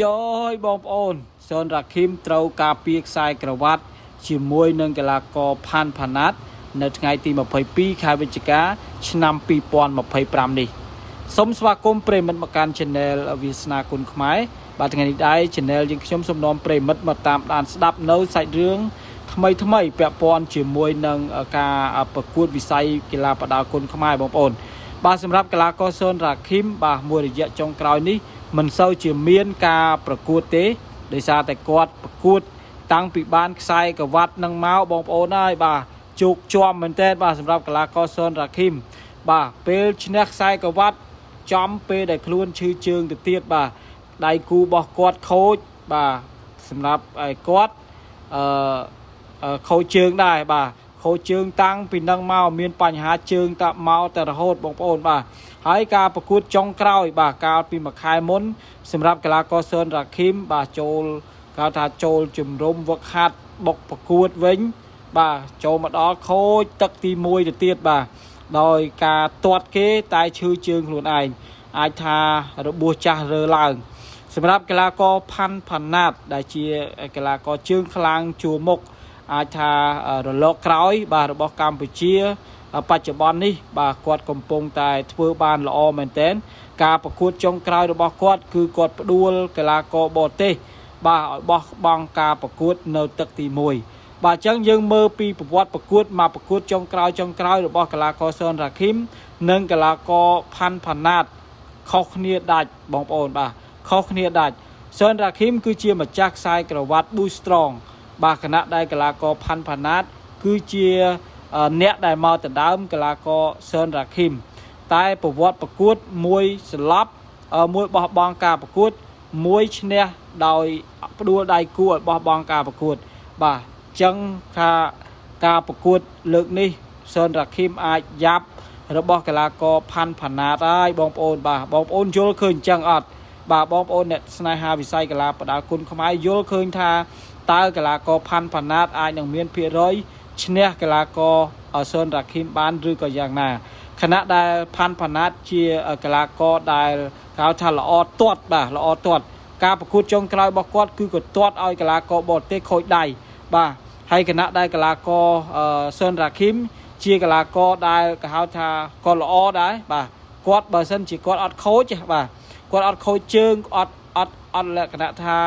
យោបងប្អូនសូនរ៉ាឃីមត្រូវការពីខ្សែក្រវ៉ាត់ជាមួយនឹងកីឡាករផាន់ផាណាតនៅថ្ងៃទី22ខែវិច្ឆិកាឆ្នាំ2025នេះសូមស្វាគមន៍ប្រិមិត្តមកកាន់ Channel វាសនាគុណខ្មែរបាទថ្ងៃនេះដែរ Channel យើងខ្ញុំសូមនាំប្រិមិត្តមកតាមដានស្ដាប់នៅសាច់រឿងថ្មីពាក់ព័ន្ធជាមួយនឹងការប្រកួតវិស័យកីឡាប្រដាល់គុណខ្មែរបងប្អូនបាទសម្រាប់កីឡាករសូនរ៉ាឃីមបាទមួយរយៈចុងក្រោយនេះមិនសូវជាមានការប្រកួតទេដោយសារតែគាត់ប្រកួតតាំងពីបានខ្សែក្រវ៉ាត់នឹងមកបងប្អូនហើយបាទជោគជាំមែនទែនបាទសម្រាប់កីឡាករសូនរ៉ាឃីមបាទពេលឈ្នះខ្សែក្រវ៉ាត់ចំពេលដែលខ្លួនឈឺជើងទៅទៀតបាទដៃគូរបស់គាត់ខូចបាទសម្រាប់ឲ្យគាត់ខូចជើងដែរបាទខូចជើងតាំងពីនឹងមកមានបញ្ហាជើងតាមកតែរហូតបងប្អូនបាទហើយការប្រកួតចុងក្រោយបាទកាលពីមួយខែមុនសម្រាប់កីឡាករសូនរ៉ាឃីមបាទចូលគេថាចូលជំរុំវឹកហាត់បុកប្រកួតវិញបាទចូលមកដល់ខូចទឹកទី1ទៅទៀតបាទដោយការទាត់គេតែឈឺជើងខ្លួនឯងអាចថារបួសចាស់រើឡើងសម្រាប់កីឡាករផាន់ផាណាតដែលជាកីឡាករជើងខ្លាំងជួរមុខអាចថារលកក្រោយបាទរបស់កម្ពុជាបច្ចុប្បន្ននេះបាទគាត់កំពុងតែធ្វើបានល្អមែនទែនការប្រកួតចុងក្រោយរបស់គាត់គឺគាត់ផ្ដួលកីឡាករបរទេសបាទឲ្យបោះបង់ការប្រកួតនៅទឹកទី1បាទអញ្ចឹងយើងមើលពីប្រវត្តិប្រកួតមកប្រកួតចុងក្រោយរបស់កីឡាករសូនរ៉ាឃីមនិងកីឡាករផាន់ផាណាតខុសគ្នាដាច់បងប្អូនបាទខុសគ្នាដាច់សូនរ៉ាឃីមគឺជាម្ចាស់ខ្សែក្រវ៉ាត់ Boost Strong បាទគណៈដែលកីឡាករផាន់ផាណាតគឺជាអ្នកដែលមកដណ្ដើមកីឡាករសូនរ៉ាឃីមតែប្រវត្តិប្រកួតមួយស្លាប់មួយបោះបង់ការប្រកួតមួយឈ្នះដោយផ្ដួលដៃគូឲ្យបោះបង់ការប្រកួតបាទអញ្ចឹងថាការប្រកួតលើកនេះសូនរ៉ាឃីមអាចយ៉ាប់របស់កីឡាករផាន់ផាណាតហើយបងប្អូនបាទបងប្អូនយល់ឃើញអញ្ចឹងអត់បាទបងប្អូនអ្នកស្នេហាវិស័យកីឡាប្រដាល់គុណខ្មែរយល់ឃើញថាតើកីឡាករផាន់ផាណាតអាចនឹងមានភាគរយឈ្នះកីឡាករសូនរ៉ាឃីមបានឬក៏យ៉ាងណាខណៈដែលផាន់ផាណាតជាកីឡាករដែលគេហៅថាល្អទាត់បាទល្អទាត់ការប្រកួតចុងក្រោយរបស់គាត់គឺក៏ទាត់ឲ្យកីឡាករបរទេសខូចដៃបាទហើយគណៈដែលកីឡាករសូនរ៉ាឃីមជាកីឡាករដែលគេហៅថាគាត់ល្អដែរបាទគាត់បើសិនជាគាត់អត់ខូចបាទគាត់អត់ខូចជើងអត់លក្ខណៈថា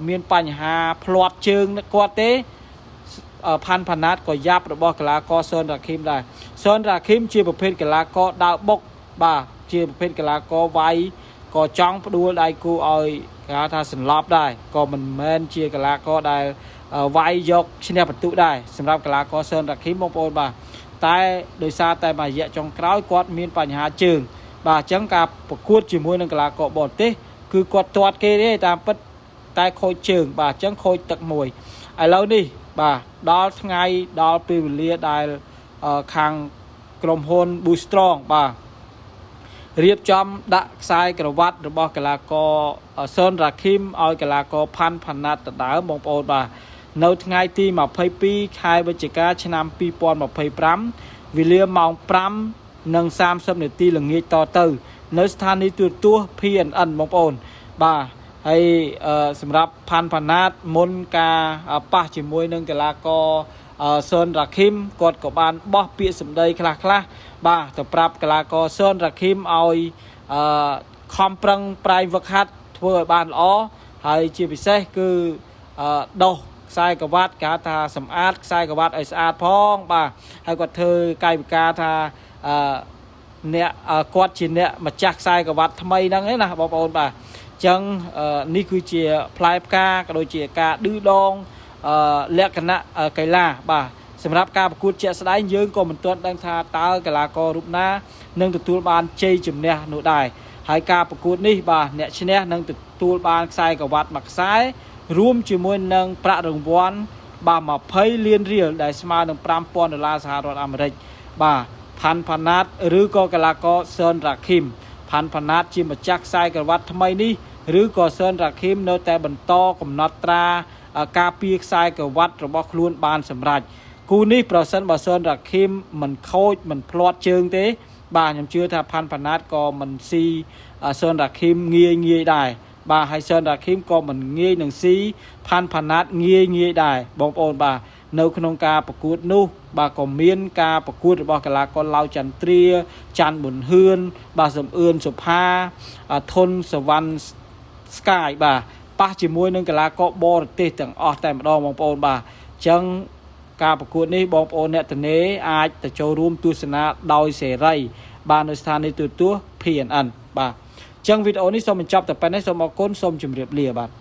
មានបញ្ហាផ្លាត់ជើងគាត់ទេផាន់ផាណាតក៏យ៉ាប់របស់កីឡាករសូនរ៉ាឃីមដែរសូនរ៉ាឃីមជាប្រភេទកីឡាករដើរបុកបាទជាប្រភេទកីឡាករវាយក៏ចង់ផ្ដួលដៃគូឲ្យគេហៅថាសន្លប់ដែរក៏មិនមែនជាកីឡាករដែលវាយយកឈ្នះបន្ទុកដែរសម្រាប់កីឡាករសូនរ៉ាឃីមបងប្អូនបាទតែដោយសារតែមួយរយៈចុងក្រោយគាត់មានបញ្ហាជើងបាទអញ្ចឹងការប្រកួតជាមួយនឹងកីឡាករបរទេសគឺគាត់ទាត់គេទេតាមពិតតែខូចជើងបាទអញ្ចឹងខូចទឹកមួយឥឡូវនេះបាទដល់ថ្ងៃដល់ពេលវេលាដែលខាងក្រុមហ៊ុន Boost Strong បាទរៀបចំដាក់ខ្សែក្រវ៉ាត់របស់កីឡាករសូនរ៉ាឃីមឲ្យកីឡាករផាន់ផាណាតដដើមបងប្អូនបាទនៅថ្ងៃទី22ខែវិច្ឆិកាឆ្នាំ2025វេលាម៉ោង5:30 នាទីល្ងាចតទៅនៅស្ថានីយទូរទស្សន៍ PNN បងប្អូនបាទហើយសម្រាប់ផាន់ផាណាតមុនការប៉ះជាមួយនឹងកីឡាករសូនរ៉ាឃីមគាត់ក៏បានបោះពាក្យសម្ដីខ្លះបាទទៅប្រាប់កីឡាករសូនរ៉ាឃីមឲ្យខំប្រឹងប្រែងវឹកហាត់ធ្វើឲ្យបានល្អហើយជាពិសេសគឺដោះខ្សែក្រវ៉ាត់គេថាសម្អាតខ្សែក្រវ៉ាត់ឲ្យស្អាតផងបាទហើយគាត់ធ្វើកាយវិការថាអ្នកគាត់ជាអ្នកម្ចាស់ខ្សែក្រវ៉ាត់ថ្មីហ្នឹងឯណាបងប្អូនបាទអញ្ចឹងនេះគឺជាផ្លែផ្កាក៏ដូចជាការឌឺដងលក្ខណៈកីឡាបាទសម្រាប់ការប្រកួតជាក់ស្ដែងយើងក៏មិនទាន់ដឹងថាតើកីឡាកររូបណានឹងទទួលបានជ័យជំនះនោះដែរហើយការប្រកួតនេះបាទអ្នកឈ្នះនឹងទទួលបានខ្សែក្រវ៉ាត់មួយខ្សែរួមជាមួយនឹងប្រាក់រង្វាន់បាទ20លានរៀលដែលស្មើនឹង$5,000សហរដ្ឋអាមេរិកបាទផាន់ផាណាតឬក៏កីឡាករសូនរ៉ាឃីមផាន់ផាណាតជាម្ចាស់ខ្សែក្រវ៉ាត់ថ្មីនេះឬក៏សូនរ៉ាឃីមនៅតែបន្តកំណត់ត្រាការពារខ្សែក្រវ៉ាត់របស់ខ្លួនបានសម្រេចគូនេះប្រសិនបើសូនរ៉ាឃីមមិនខូចមិនផ្លាត់ជើងទេបាទខ្ញុំជឿថាផាន់ផាណាតក៏មិនស៊ីសូនរ៉ាឃីមងាយដែរ បាទហើយសនរ៉ាឃីមក៏មិនងាយនឹងស៊ីផាន់ផាណាត់ងាយដែរបងប្អូនបាទនៅក្នុងការប្រកួតនោះបាទក៏មានការប្រកួតរបស់កីឡាករឡៅចន្ទ្រាច័ន្ទប៊ុនហឿនបាទសំអឿនសុផាធុនសវណ្ណស្កាយបាទប៉ះជាមួយនឹងកីឡាករបរទេសទាំងអស់តែម្ដងបងប្អូនបាទអញ្ចឹងការប្រកួតនេះបងប្អូនអ្នកទនេអាចទៅចូលរួមទស្សនាដោយសេរីបាទនៅស្ថានីយទូរទស្សន៍ PNN បាទអញ្ចឹងវីដេអូនេះសូមបញ្ចប់តែប៉ុណ្ណេះសូមអរគុណសូមជម្រាបលាបាទ